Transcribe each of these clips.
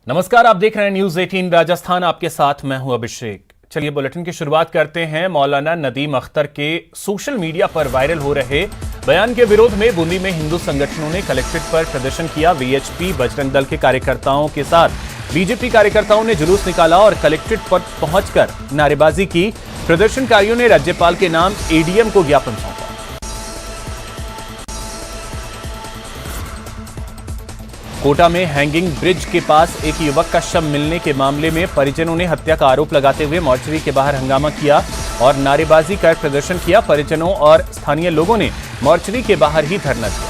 नमस्कार, आप देख रहे हैं न्यूज 18 राजस्थान। आपके साथ मैं हूं अभिषेक। चलिए बुलेटिन की शुरुआत करते हैं। मौलाना नदीम अख्तर के सोशल मीडिया पर वायरल हो रहे बयान के विरोध में बूंदी में हिंदू संगठनों ने कलेक्ट्रेट पर प्रदर्शन किया। वीएचपी बजरंग दल के कार्यकर्ताओं के साथ बीजेपी कार्यकर्ताओं ने जुलूस निकाला और कलेक्ट्रेट पर पहुंचकर नारेबाजी की। प्रदर्शनकारियों ने राज्यपाल के नाम एडीएम को ज्ञापन सौंपा। कोटा में हैंगिंग ब्रिज के पास एक युवक का शव मिलने के मामले में परिजनों ने हत्या का आरोप लगाते हुए मोर्चरी के बाहर हंगामा किया और नारेबाजी कर प्रदर्शन किया। परिजनों और स्थानीय लोगों ने मोर्चरी के बाहर ही धरना दिया।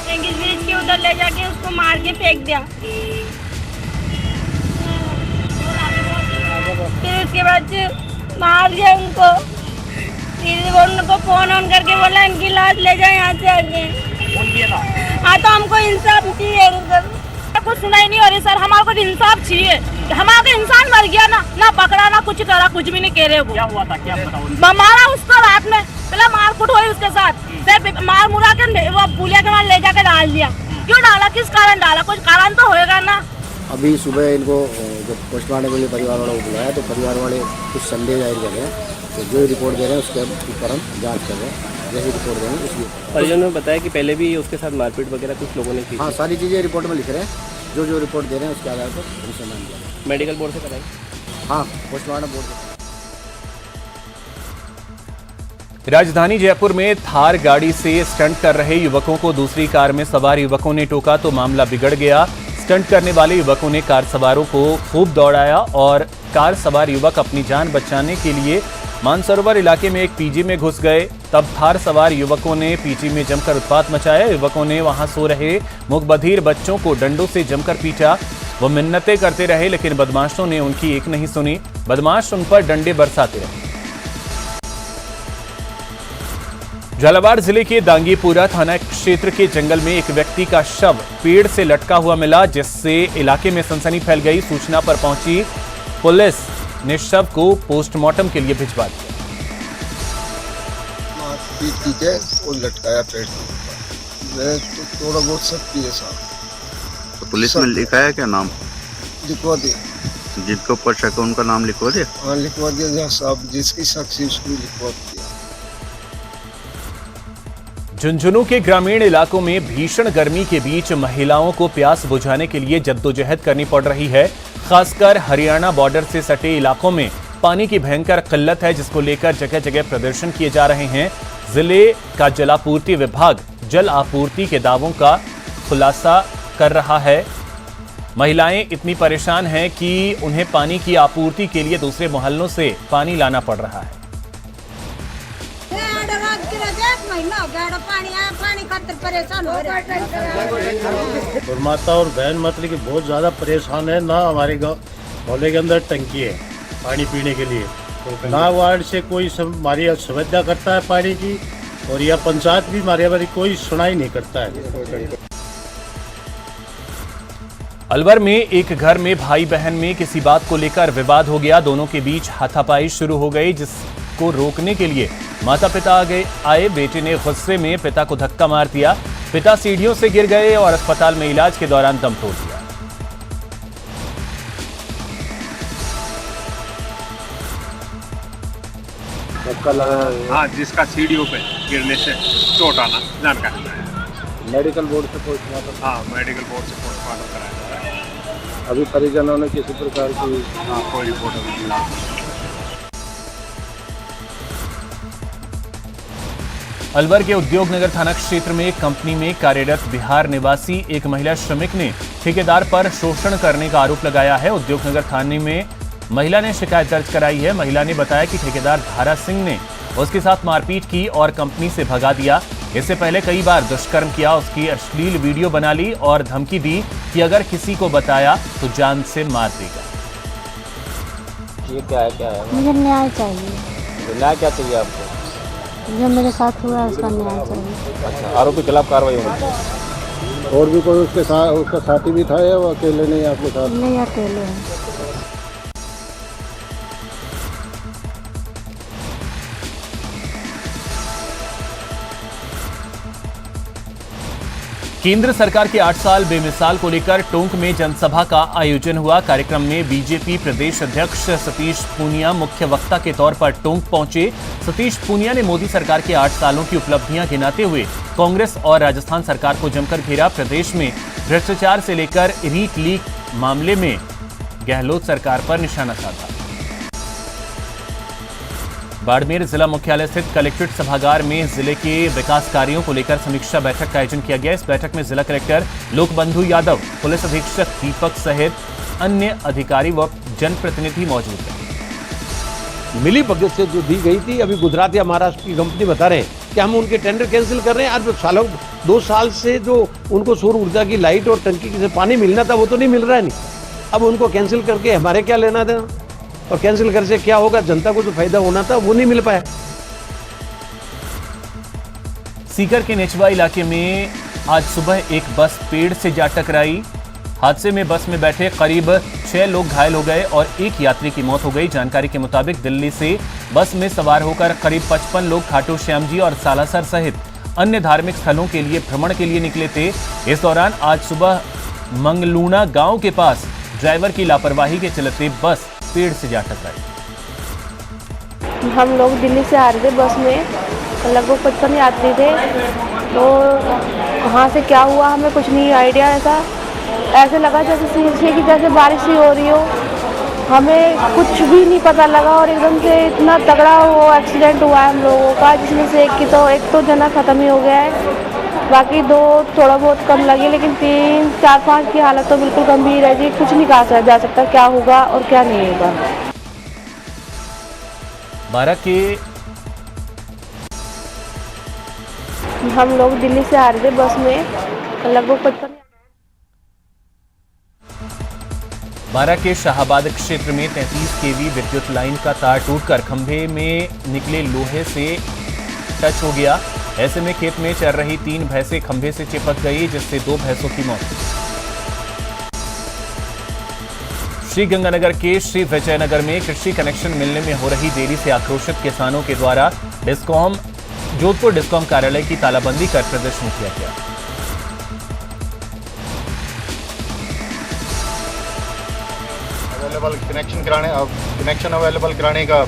हैंगिंग ब्रिज के उधर ले जाके उसको मार के फेंक दिया। फिर उसके बाद मार दिया उनको। फिर उनको फोन ऑन करके बोला इनकी लाश ले जाए यहाँ से आगे। हाँ तो हमको इंसाफ चाहिए। कुछ सुनाई नहीं हो रही सर, हमारे को इंसाफ चाहिए। हमारा इंसान मर गया ना पकड़ा ना कुछ करा, कुछ भी नहीं कह रहे। वो क्या हुआ था, क्या मारा उसको रात में, पहले मारकूट हुई उसके साथ, फिर मार मुरा के वो पुलिया के वहाँ ले जाकर डाल दिया। क्यों डाला, किस कारण डाला, कुछ कारण तो होएगा ना। अभी सुबह इनको जब पोस्टमार्टम के लिए परिवार वालों को बुलाया तो परिवार वाले कुछ संदेह जाहिर कर रहे हैं। तो जो रिपोर्ट दे रहे हैं उसके ऊपर हम जांच कर रहे हैं। जैसे रिपोर्ट देंगे उसकी परिजनों ने बताया कि पहले भी उसके साथ मारपीट वगैरह कुछ लोगों ने की। हाँ, सारी चीज़ें रिपोर्ट में लिख रहे हैं। जो रिपोर्ट दे रहे हैं उसके आधार पर अनुसंधान किया जाएगा। मेडिकल बोर्ड से कराई। हाँ, पोस्टमार्टम बोर्ड से। राजधानी जयपुर में थार गाड़ी से स्टंट कर रहे युवकों को दूसरी कार में सवार युवकों ने टोका तो मामला बिगड़ गया। स्टंट करने वाले युवकों ने कार सवारों को खूब दौड़ाया और कार सवार युवक अपनी जान बचाने के लिए मानसरोवर इलाके में एक पीजी में घुस गए। तब थार सवार युवकों ने पीजी में जमकर उत्पात मचाया। युवकों ने वहां सो रहे मूकबधिर बच्चों को डंडों से जमकर पीटा। वो मिन्नतें करते रहे लेकिन बदमाशों ने उनकी एक नहीं सुनी। बदमाश उन पर डंडे बरसाते रहे। झालावाड़ जिले के दांगीपुरा थाना क्षेत्र के जंगल में एक व्यक्ति का शव पेड़ से लटका हुआ मिला, जिससे इलाके में सनसनी फैल गई। सूचना पर पहुंची पुलिस ने शव को पोस्टमार्टम के लिए भिजवा दिया। और लटकाया पेड़ के ऊपर। मैं तो थोड़ा बहुत शक्ति है साहब। तो पुलिस में लिखा है क्या नाम? लिखवा दिया। जिनके ऊपर शक है उनका नाम लिखवा दिया? हाँ, लिखवा दिया। जहाँ साहब जिसकी साक्षी उसको लिखवा दिया। झुंझुनू के ग्रामीण इलाकों में भीषण गर्मी के बीच महिलाओं को प्यास बुझाने के लिए जद्दोजहद करनी पड़ रही है। खासकर हरियाणा बॉर्डर से सटे इलाकों में पानी की भयंकर किल्लत है, जिसको लेकर जगह जगह प्रदर्शन किए जा रहे हैं। जिले का जलापूर्ति विभाग जल आपूर्ति के दावों का खुलासा कर रहा है। महिलाएं इतनी परेशान हैं कि उन्हें पानी की आपूर्ति के लिए दूसरे मोहल्लों से पानी लाना पड़ रहा है। और माता और बहन मतलब कि बहुत ज़्यादा परेशान है। ना हमारे गाँव मोहल्ले के अंदर टंकी है पानी पीने के लिए, ना वार्ड से कोई हमारी सुविधा करता है पानी की, और यह पंचायत भी हमारी कोई सुनाई नहीं करता है। अलवर में एक घर में भाई बहन में किसी बात को लेकर विवाद हो गया। दोनों के बीच हाथापाई शुरू हो गई, जिसको रोकने के लिए माता पिता आए। बेटे ने गुस्से में पिता को धक्का मार दिया। पिता सीढ़ियों से गिर गए और अस्पताल में इलाज के दौरान दम तोड़ दिया। धक्का लगा। हाँ, जिसका सीढ़ियों पे गिरने से चोट आना जानकारी है। मेडिकल बोर्ड से पोस्टमार्टम। हाँ, मेडिकल बोर्ड से पोस्टमार्टम कराया जा रहा है। अभी परिजनों ने किसी प्रकार की कोई रिपोर्ट अभी मिला। अलवर के उद्योग नगर थाना क्षेत्र में एक कंपनी में कार्यरत बिहार निवासी एक महिला श्रमिक ने ठेकेदार पर शोषण करने का आरोप लगाया है। उद्योग नगर थाने में महिला ने शिकायत दर्ज कराई है। महिला ने बताया कि ठेकेदार धारा सिंह ने उसके साथ मारपीट की और कंपनी से भगा दिया। इससे पहले कई बार दुष्कर्म किया। उसकी अश्लील वीडियो बना ली और धमकी दी कि अगर किसी को बताया तो जान से मार देगा। ये क्या है? मुझे न्याय चाहिए। न्याय क्या चाहिए आपको? जो मेरे साथ हुआ है उसका न्याय चाहिए। अच्छा, आरोपी के खिलाफ कार्रवाई होनी चाहिए। और भी कोई उसके साथ उसका साथी भी था या वो अकेले नहीं आपके साथ? नहीं, अकेले हैं। केंद्र सरकार के 8 साल बेमिसाल को लेकर टोंक में जनसभा का आयोजन हुआ। कार्यक्रम में बीजेपी प्रदेश अध्यक्ष सतीश पूनिया मुख्य वक्ता के तौर पर टोंक पहुंचे। सतीश पूनिया ने मोदी सरकार के 8 सालों की उपलब्धियां गिनाते हुए कांग्रेस और राजस्थान सरकार को जमकर घेरा। प्रदेश में भ्रष्टाचार से लेकर रीट लीक मामले में गहलोत सरकार पर निशाना साधा। बाड़मेर जिला मुख्यालय स्थित कलेक्ट्रेट सभागार में जिले के विकास कार्यों को लेकर समीक्षा बैठक का आयोजन किया गया। इस बैठक में जिला कलेक्टर लोकबंधु यादव, पुलिस अधीक्षक दीपक सहित अन्य अधिकारी व जनप्रतिनिधि मौजूद रहे। मिली भगत से जो दी गई थी, अभी गुजरात या महाराष्ट्र की कंपनी बता रहे हैं कि हम उनके टेंडर कैंसिल कर रहे हैं। आज सालों 2 साल से जो उनको सौर ऊर्जा की लाइट और टंकी से पानी मिलना था वो तो नहीं मिल रहा है। नहीं, अब उनको कैंसिल करके हमारे क्या लेना देना, और कैंसिल करने से क्या होगा, जनता को जो फायदा होना था वो नहीं मिल पाया। सीकर के नेचवा इलाके में आज सुबह एक बस पेड़ से जा टकराई। हादसे में बस में बैठे करीब 6 लोग घायल हो गए और एक यात्री की मौत हो गई। जानकारी के मुताबिक दिल्ली से बस में सवार होकर करीब 55 लोग खाटू श्याम जी और सालासर सहित अन्य धार्मिक स्थलों के लिए भ्रमण के लिए निकले थे। इस दौरान आज सुबह मंगलूना गांव के पास ड्राइवर की लापरवाही के चलते बस पेड़ से जा टकराई। हम लोग दिल्ली से आ रहे थे बस में, लगभग 55 यात्री थे। तो वहाँ से क्या हुआ हमें कुछ नहीं आइडिया। ऐसे लगा जैसे कि जैसे बारिश ही हो रही हो, हमें कुछ भी नहीं पता लगा और एकदम से इतना तगड़ा वो एक्सीडेंट हुआ है हम लोगों का, जिसमें से एक तो जना खत्म ही हो गया है, बाकी 2 थोड़ा बहुत कम लगे, लेकिन 3, 4, 5 की हालत तो बिल्कुल गंभीर है जी। कुछ नहीं कहा जा सकता क्या होगा और क्या नहीं होगा। हम लोग दिल्ली से आ रहे थे बस में, लगभग 55। बारा के शाहाबाद क्षेत्र में 33 केवी विद्युत लाइन का तार टूटकर खंभे में निकले लोहे से टच हो गया। ऐसे में खेत में चर रही 3 भैंसें खंभे से चिपक गई, जिससे 2 भैंसों की मौत हुई। श्री गंगानगर के श्री विजयनगर में कृषि कनेक्शन मिलने में हो रही देरी से आक्रोशित किसानों के द्वारा जोधपुर डिस्कॉम कार्यालय की तालाबंदी कर प्रदर्शन किया गया। कनेक्शन अवेलेबल कराने का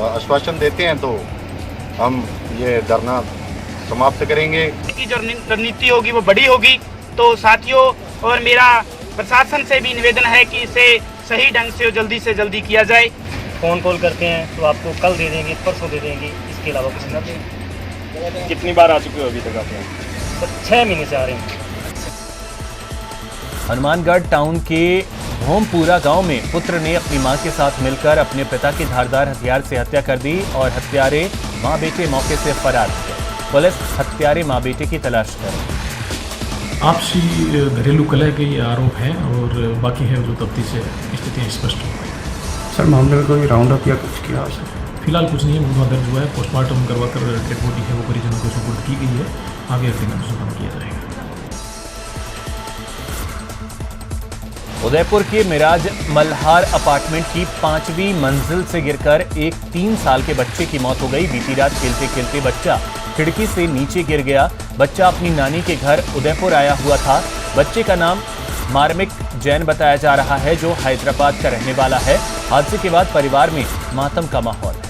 आश्वासन देते हैं तो हम ये धरना समाप्त करेंगे। की जो रणनीति होगी वो बड़ी होगी। तो साथियों और मेरा प्रशासन से भी निवेदन है कि इसे सही ढंग से जल्दी किया जाए। फोन कॉल करते हैं तो आपको कल दे देंगे, परसों दे देंगे, इसके अलावा कुछ नहीं देंगे। कितनी बार आ चुके हो अभी तक आप? 6 महीने से आ रहे हैं। हनुमानगढ़ टाउन के भोमपुरा गांव में पुत्र ने अपनी मां के साथ मिलकर अपने पिता की धारदार हथियार से हत्या कर दी और हत्यारे मां बेटे मौके से फरार हो गए। पुलिस हत्यारे मां बेटे की तलाश कर रही है। आपसी घरेलू कलह के ये आरोप हैं और बाकी है जो तफ्तीश से स्थितियाँ स्पष्ट हो गई। सर मामले में कोई राउंड अप या कुछ किया है? फिलहाल कुछ नहीं है, मुकदमा दर्ज हुआ है, पोस्टमार्टम करवाकर डेड बॉडी है वो परिजनों को सुपुर्द की गई है। आगे अगले काम किया जाएगा। उदयपुर के मिराज मल्हार अपार्टमेंट की 5वीं मंजिल से गिरकर एक 3 साल के बच्चे की मौत हो गई। बीती रात खेलते खेलते बच्चा खिड़की से नीचे गिर गया। बच्चा अपनी नानी के घर उदयपुर आया हुआ था। बच्चे का नाम मार्मिक जैन बताया जा रहा है, जो हैदराबाद का रहने वाला है। हादसे के बाद परिवार में मातम का माहौल है।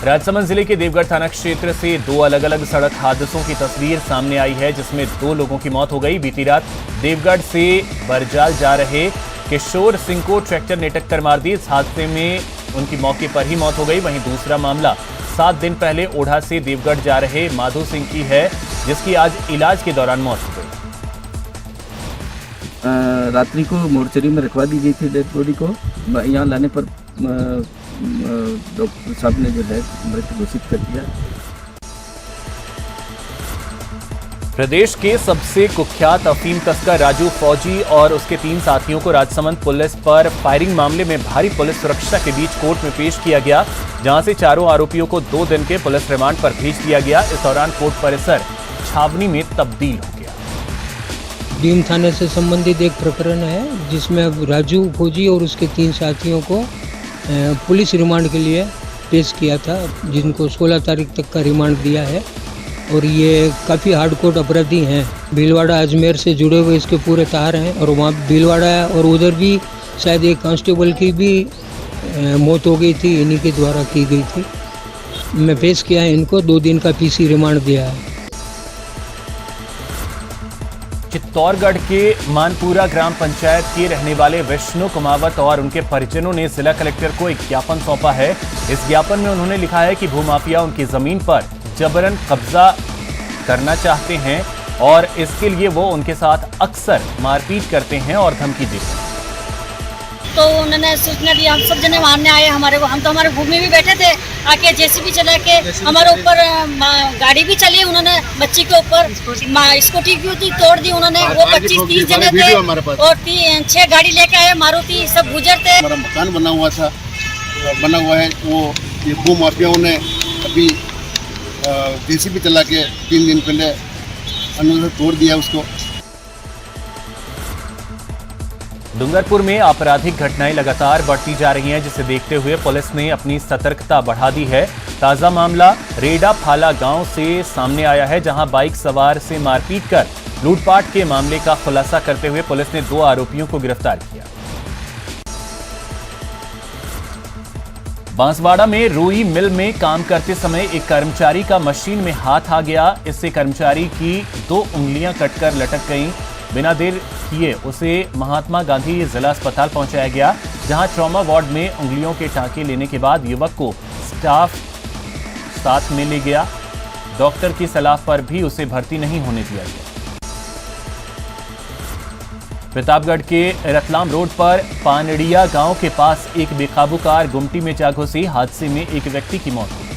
राजसमंद जिले के देवगढ़ थाना क्षेत्र से 2 अलग अलग सड़क हादसों की तस्वीर सामने आई है, जिसमें 2 लोगों की मौत हो गई। बीती रात देवगढ़ से बरजाल जा रहे किशोर सिंह को ट्रैक्टर ने टक्कर मार दी। इस हादसे में उनकी मौके पर ही मौत हो गई। वहीं दूसरा मामला 7 दिन पहले ओढ़ा से देवगढ़ जा रहे माधो सिंह की है, जिसकी आज इलाज के दौरान मौत हो गई। रात्रि को मोर्चरी में रखवा दी गई थी डेड बॉडी को। यहाँ लाने पर डॉक्टर साहब ने जो है मृत घोषित कर दिया। प्रदेश के सबसे कुख्यात अफीम तस्कर राजू फौजी और उसके 3 साथियों को राजसमंद पुलिस पर फायरिंग मामले में भारी पुलिस सुरक्षा के बीच कोर्ट में पेश किया गया, जहां से चारों आरोपियों को 2 दिन के पुलिस रिमांड पर भेज दिया गया। इस दौरान कोर्ट परिसर छावनी में तब्दील हो गया। डीम थाने से संबंधित एक प्रकरण है, जिसमें अब राजू फौजी और उसके 3 साथियों को पुलिस रिमांड के लिए पेश किया था, जिनको 16 तारीख तक का रिमांड दिया है। और ये काफ़ी हार्डकोर अपराधी हैं। भीलवाड़ा अजमेर से जुड़े हुए इसके पूरे तार हैं और वहाँ भीलवाड़ा और उधर भी शायद एक कांस्टेबल की भी मौत हो गई थी, इन्हीं के द्वारा की गई थी। मैं पेश किया है इनको, 2 दिन का पीसी रिमांड दिया है। चित्तौड़गढ़ के मानपुरा ग्राम पंचायत के रहने वाले विष्णु कुमावत और उनके परिजनों ने जिला कलेक्टर को एक ज्ञापन सौंपा है। इस ज्ञापन में उन्होंने लिखा है कि भूमाफिया उनकी जमीन पर जबरन कब्जा करना चाहते हैं और इसके लिए वो उनके साथ अक्सर मारपीट करते हैं और धमकी देते हैं। तो उन्होंने सूचना दी, हम सब जने मारने आए हमारे को। हम तो हमारे भूमि में बैठे थे, आके जेसीबी चला के हमारे ऊपर गाड़ी भी चली उन्होंने, बच्ची के ऊपर स्कूटी भी तोड़ दी उन्होंने। वो 25-30 जने थे और 6 गाड़ी लेके आए, मारुति सब गुजर थे। हमारा मकान बना हुआ है, वो ये भूमाफियाओं ने अभी जेसीबी चला के 3 दिन पहले अंदर तोड़ दिया उसको। डूंगरपुर में आपराधिक घटनाएं लगातार बढ़ती जा रही हैं, जिसे देखते हुए पुलिस ने अपनी सतर्कता बढ़ा दी है। ताजा मामला रेडा फाला गांव से सामने आया है, जहां बाइक सवार से मारपीट कर लूटपाट के मामले का खुलासा करते हुए पुलिस ने 2 आरोपियों को गिरफ्तार किया। बांसवाड़ा में रुई मिल में काम करते समय एक कर्मचारी का मशीन में हाथ आ गया। इससे कर्मचारी की 2 उंगलियां कटकर लटक गईं। बिना देर किए उसे महात्मा गांधी जिला अस्पताल पहुंचाया गया, जहां ट्रॉमा वार्ड में उंगलियों के टांके लेने के बाद युवक को स्टाफ साथ में ले गया। डॉक्टर की सलाह पर भी उसे भर्ती नहीं होने दिया गया। प्रतापगढ़ के रतलाम रोड पर पानड़िया गांव के पास एक बेकाबू कार गुमटी में जा घुसी। हादसे में एक व्यक्ति की मौत हो गई।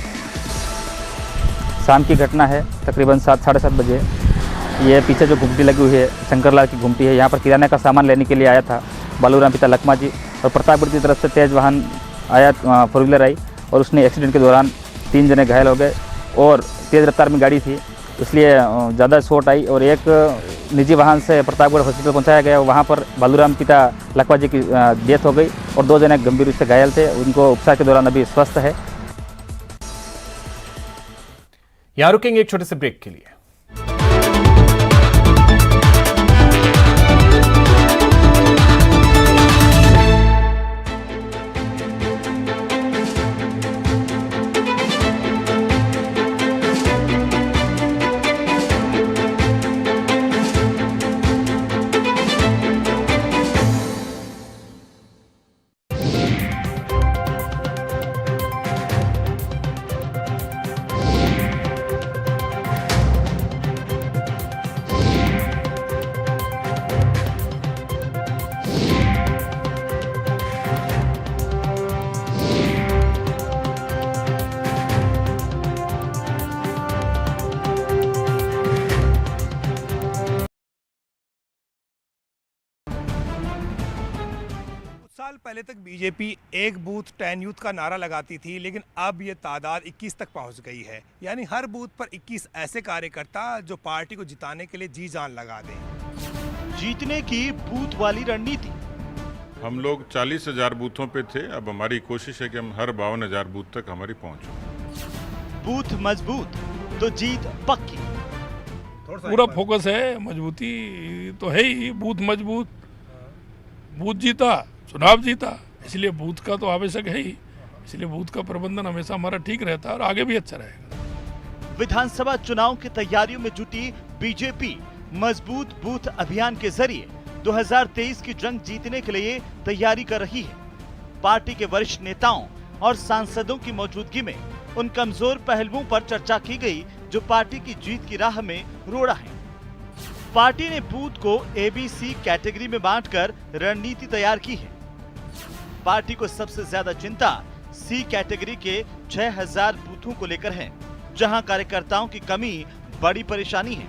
शाम की घटना है, तकरीबन 7-7:30 बजे। ये पीछे जो गुमटी लगी हुई है शंकरलाल की गुमटी है, यहाँ पर किराने का सामान लेने के लिए आया था बालूराम पिता लखमा जी, और प्रतापगढ़ की तरफ से तेज वाहन आया, 4 व्हीलर आई और उसने एक्सीडेंट के दौरान 3 जने घायल हो गए और तेज़ रफ्तार में गाड़ी थी, इसलिए ज़्यादा चोट आई और एक निजी वाहन से प्रतापगढ़ हॉस्पिटल पहुंचाया गया। वहां पर बालूराम पिता लखमा जी की डेथ हो गई और 2 जने गंभीर रूप से घायल थे, उनको उपचार के दौरान अभी स्वस्थ है। यहां रुकेंगे एक छोटे से ब्रेक के लिए। साल पहले तक बीजेपी 1 बूथ 10 यूथ का नारा लगाती थी, लेकिन अब ये तादाद 21 तक पहुंच गई है। यानी हर बूथ पर 21 ऐसे कार्यकर्ता जो पार्टी को जिताने के लिए जी जान लगा दें। जीतने की बूथ वाली रणनीति। हम लोग 40,000 बूथों पे थे, अब हमारी कोशिश है कि हम हर 52,000 बूथ तक हमारी पहुंच हो। बूथ मजबूत तो जीत पक्की। पूरा फोकस है, मजबूती तो है ही। बूथ मजबूत, बूथ जीता, चुनाव जीता, इसलिए बूथ का तो आवश्यक है ही। इसलिए बूथ का प्रबंधन हमेशा हमारा ठीक रहता है और आगे भी अच्छा रहेगा। विधानसभा चुनाव की तैयारियों में जुटी बीजेपी मजबूत बूथ अभियान के जरिए 2023 की जंग जीतने के लिए तैयारी कर रही है। पार्टी के वरिष्ठ नेताओं और सांसदों की मौजूदगी में उन कमजोर पहलुओं पर चर्चा की गई जो पार्टी की जीत की राह में रोड़ा है। पार्टी ने बूथ को ABC कैटेगरी में बांटकर रणनीति तैयार की है। पार्टी को सबसे ज्यादा चिंता C कैटेगरी के 6,000 बूथों को लेकर है, जहां कार्यकर्ताओं की कमी बड़ी परेशानी है।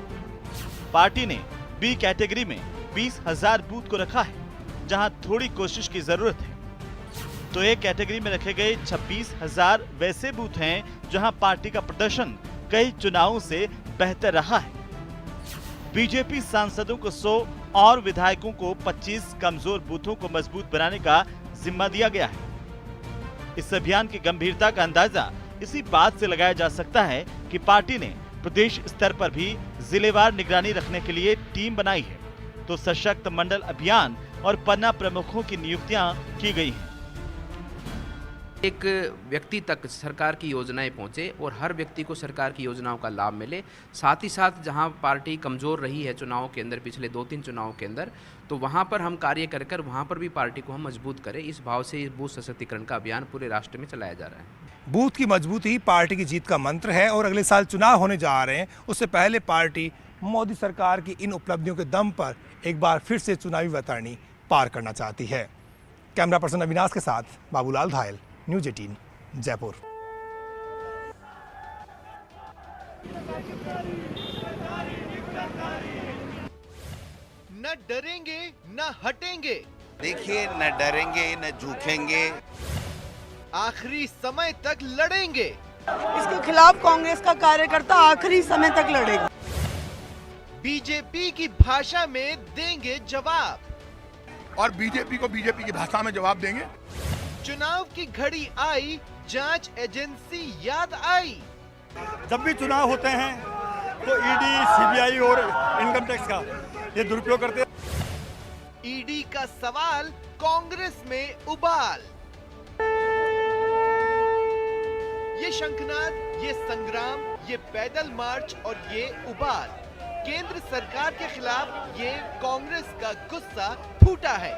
पार्टी ने B कैटेगरी में 20,000 बूथ को रखा है, जहां थोड़ी कोशिश की जरूरत है। तो A कैटेगरी में रखे गए 26,000 वैसे बूथ हैं जहां पार्टी का प्रदर्शन कई चुनावों से बेहतर रहा है। बीजेपी सांसदों को 100 और विधायकों को 25 कमजोर बूथों को मजबूत बनाने का जिम्मा दिया गया है। इस अभियान की गंभीरता का अंदाजा इसी बात से लगाया जा सकता है कि पार्टी ने प्रदेश स्तर पर भी जिलेवार निगरानी रखने के लिए टीम बनाई है, तो सशक्त मंडल अभियान और पन्ना प्रमुखों की नियुक्तियां की गई हैं। एक व्यक्ति तक सरकार की योजनाएं पहुंचे और हर व्यक्ति को सरकार की योजनाओं का लाभ मिले। साथ ही साथ जहां पार्टी कमज़ोर रही है चुनावों के अंदर, पिछले 2-3 चुनावों के अंदर, तो वहां पर हम कार्य कर वहां पर भी पार्टी को हम मजबूत करें। इस भाव से इस बूथ सशक्तिकरण का अभियान पूरे राष्ट्र में चलाया जा रहा है। बूथ की मजबूती ही पार्टी की जीत का मंत्र है और अगले साल चुनाव होने जा रहे हैं, उससे पहले पार्टी मोदी सरकार की इन उपलब्धियों के दम पर एक बार फिर से चुनावी वैतरणी पार करना चाहती है। कैमरा पर्सन अविनाश के साथ बाबूलाल धायल, न्यूज़ 18 जयपुर। न डरेंगे न हटेंगे, देखिए न डरेंगे न झुकेंगे, आखिरी समय तक लड़ेंगे। इसके खिलाफ कांग्रेस का कार्यकर्ता आखिरी समय तक लड़ेगा। बीजेपी की भाषा में देंगे जवाब और बीजेपी को बीजेपी की भाषा में जवाब देंगे। चुनाव की घड़ी आई, जांच एजेंसी याद आई। जब भी चुनाव होते हैं तो ईडी, सीबीआई और इनकम टैक्स का ये दुरुपयोग करते हैं। ईडी का सवाल, कांग्रेस में उबाल। ये शंखनाद, ये संग्राम, ये पैदल मार्च और ये उबाल, केंद्र सरकार के खिलाफ ये कांग्रेस का गुस्सा फूटा है।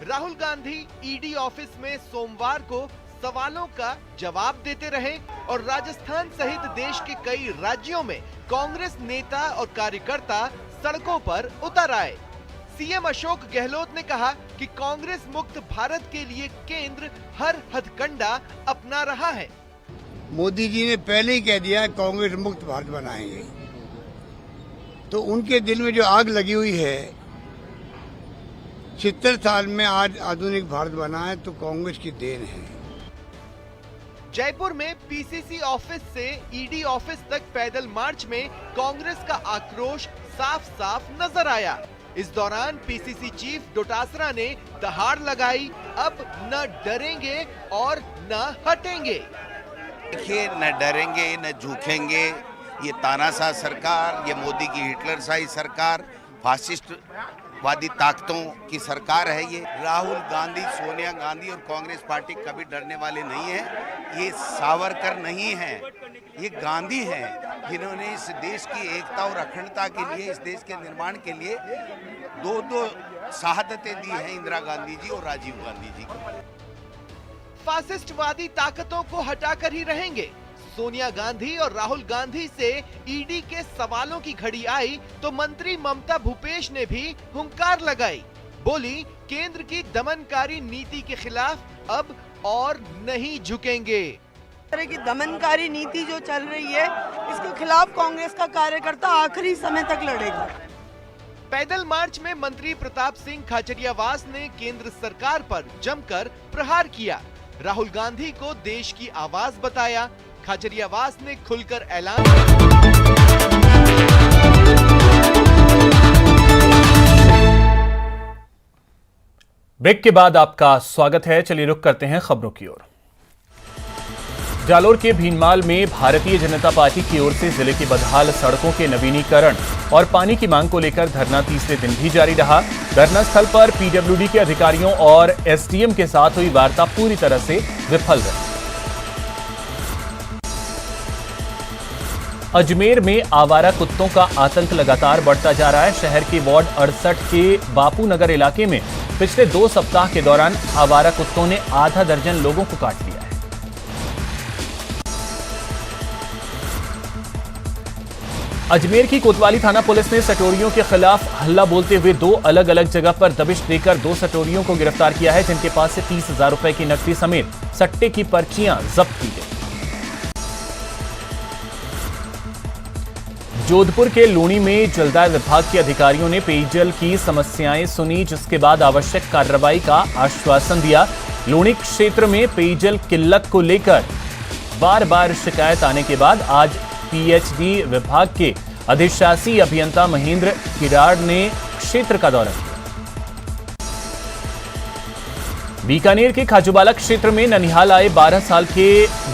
राहुल गांधी ईडी ऑफिस में सोमवार को सवालों का जवाब देते रहे और राजस्थान सहित देश के कई राज्यों में कांग्रेस नेता और कार्यकर्ता सड़कों पर उतर आए। सीएम अशोक गहलोत ने कहा कि कांग्रेस मुक्त भारत के लिए केंद्र हर हथकंडा अपना रहा है। मोदी जी ने पहले ही कह दिया कांग्रेस मुक्त भारत बनाएंगे, तो उनके दिल में जो आग लगी हुई है, 70 साल में आज आधुनिक भारत बना है तो कांग्रेस की देन है। जयपुर में पीसीसी ऑफिस से ईडी ऑफिस तक पैदल मार्च में कांग्रेस का आक्रोश साफ साफ नजर आया। इस दौरान पीसीसी चीफ डोटासरा ने दहाड़ लगाई, अब न डरेंगे और न हटेंगे। देखिए न डरेंगे न झुकेंगे, ये तानाशाह सरकार, ये मोदी की हिटलरशाही सरकार, फासिस्टवादी ताकतों की सरकार है। ये राहुल गांधी, सोनिया गांधी और कांग्रेस पार्टी कभी डरने वाले नहीं है। ये सावरकर नहीं है, ये गांधी हैं जिन्होंने इस देश की एकता और अखंडता के लिए, इस देश के निर्माण के लिए दो शहादतें दी हैं, इंदिरा गांधी जी और राजीव गांधी जी को। फासिस्टवादी ताकतों को हटाकर ही रहेंगे। सोनिया गांधी और राहुल गांधी से ईडी के सवालों की घड़ी आई तो मंत्री ममता भूपेश ने भी हुंकार लगाई। बोली, केंद्र की दमनकारी नीति के खिलाफ अब और नहीं झुकेंगे। इस तरह की दमनकारी नीति जो चल रही है, इसके खिलाफ कांग्रेस का कार्यकर्ता आखिरी समय तक लड़ेगा। पैदल मार्च में मंत्री प्रताप सिंह खाचरियावास ने केंद्र सरकार पर जमकर प्रहार किया। राहुल गांधी को देश की आवाज बताया। खाचरियावास ने खुलकर ऐलान ब्रेक के बाद आपका स्वागत है। चलिए रुक करते हैं खबरों की ओर। जालोर के भीनमाल में भारतीय जनता पार्टी की ओर से जिले की बदहाल सड़कों के नवीनीकरण और पानी की मांग को लेकर धरना तीसरे दिन भी जारी रहा। धरना स्थल पर पीडब्ल्यूडी के अधिकारियों और एसडीएम के साथ हुई वार्ता पूरी तरह से विफल रही। अजमेर में आवारा कुत्तों का आतंक लगातार बढ़ता जा रहा है। शहर के वार्ड 68 के बापू नगर इलाके में पिछले 2 सप्ताह के दौरान आवारा कुत्तों ने आधा दर्जन लोगों को काट लिया है। अजमेर की कोतवाली थाना पुलिस ने सटोरियों के खिलाफ हल्ला बोलते हुए 2 अलग अलग जगह पर दबिश देकर 2 सटोरियों को गिरफ्तार किया है, जिनके पास से 30,000 रुपए की नकदी समेत सट्टे की पर्चियां जब्त की गई। जोधपुर के लूणी में जलदाय विभाग के अधिकारियों ने पेयजल की समस्याएं सुनी, जिसके बाद आवश्यक कार्रवाई का आश्वासन दिया। लूणी क्षेत्र में पेयजल किल्लत को लेकर बार बार शिकायत आने के बाद आज पीएचडी विभाग के अधिशासी अभियंता महेंद्र किराड़ ने क्षेत्र का दौरा किया। बीकानेर के खाजूवाला क्षेत्र में ननिहाल आए 12 साल के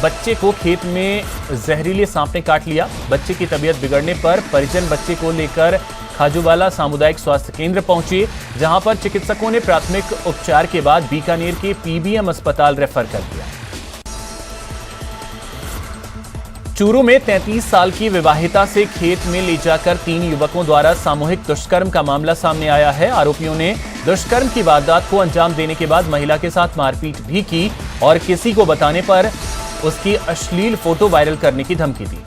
बच्चे को खेत में जहरीले सांप ने काट लिया। बच्चे की तबीयत बिगड़ने पर परिजन बच्चे को लेकर खाजूवाला सामुदायिक स्वास्थ्य केंद्र पहुंचे, जहां पर चिकित्सकों ने प्राथमिक उपचार के बाद बीकानेर के पीबीएम अस्पताल रेफर कर दिया। चूरू में 33 साल की विवाहिता से खेत में ले जाकर 3 युवकों द्वारा सामूहिक दुष्कर्म का मामला सामने आया है। आरोपियों ने दुष्कर्म की वारदात को अंजाम देने के बाद महिला के साथ मारपीट भी की और किसी को बताने पर उसकी अश्लील फोटो वायरल करने की धमकी दी।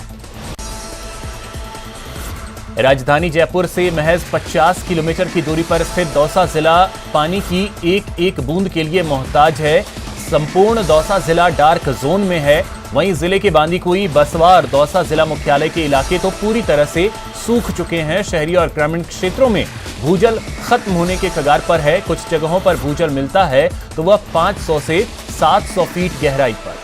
राजधानी जयपुर से महज 50 किलोमीटर की दूरी पर स्थित दौसा जिला पानी की एक एक बूंद के लिए मोहताज है। संपूर्ण दौसा जिला डार्क जोन में है। वहीं जिले के बांदीकुई, बसवा और दौसा जिला मुख्यालय के इलाके तो पूरी तरह से सूख चुके हैं। शहरी और ग्रामीण क्षेत्रों में भूजल खत्म होने के कगार पर है। कुछ जगहों पर भूजल मिलता है तो वह 500 से 700 फीट गहराई पर।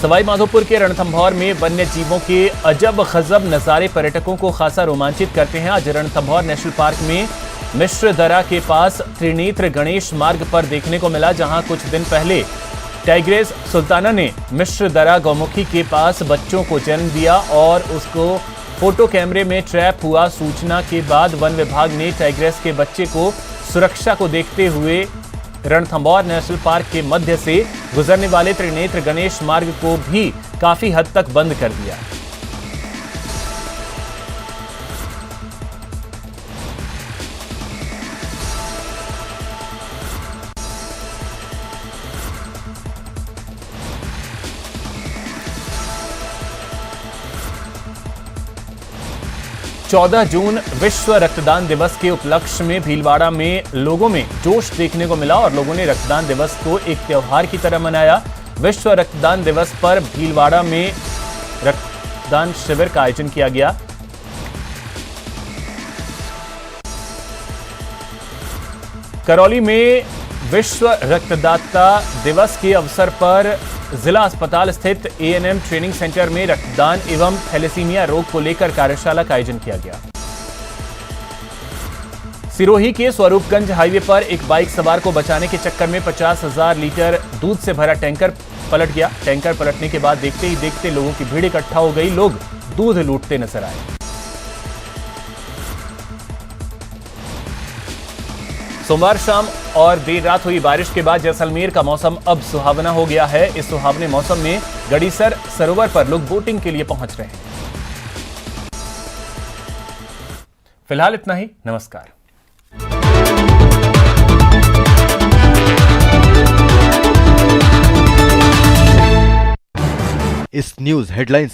सवाई माधोपुर के रणथंभौर में वन्य जीवों के अजब गजब नजारे पर्यटकों को खासा रोमांचित करते हैं। आज रणथंभौर नेशनल पार्क में मिश्र दरा के पास त्रिनेत्र गणेश मार्ग पर देखने को मिला, जहां कुछ दिन पहले टाइग्रेस सुल्ताना ने मिश्र दरा गौमुखी के पास बच्चों को जन्म दिया और उसको फोटो कैमरे में ट्रैप हुआ। सूचना के बाद वन विभाग ने टाइग्रेस के बच्चे को सुरक्षा को देखते हुए रणथंभौर नेशनल पार्क के मध्य से गुजरने वाले त्रिनेत्र गणेश मार्ग को भी काफी हद तक बंद कर दिया। चौदह जून विश्व रक्तदान दिवस के उपलक्ष्य में भीलवाड़ा में लोगों में जोश देखने को मिला और लोगों ने रक्तदान दिवस को एक त्योहार की तरह मनाया। विश्व रक्तदान दिवस पर भीलवाड़ा में रक्तदान शिविर का आयोजन किया गया। करौली में विश्व रक्तदाता दिवस के अवसर पर जिला अस्पताल स्थित एएनएम ट्रेनिंग सेंटर में रक्तदान एवं थैलेसीमिया रोग को लेकर कार्यशाला का आयोजन किया गया। सिरोही के स्वरूपगंज हाईवे पर एक बाइक सवार को बचाने के चक्कर में 50,000 लीटर दूध से भरा टैंकर पलट गया। टैंकर पलटने के बाद देखते ही देखते लोगों की भीड़ इकट्ठा हो गई। लोग दूध लूटते नजर आए। सोमवार शाम और देर रात हुई बारिश के बाद जैसलमेर का मौसम अब सुहावना हो गया है। इस सुहावने मौसम में गड़ीसर सरोवर पर लोग बोटिंग के लिए पहुंच रहे हैं। फिलहाल इतना ही। नमस्कार। इस न्यूज हेडलाइंस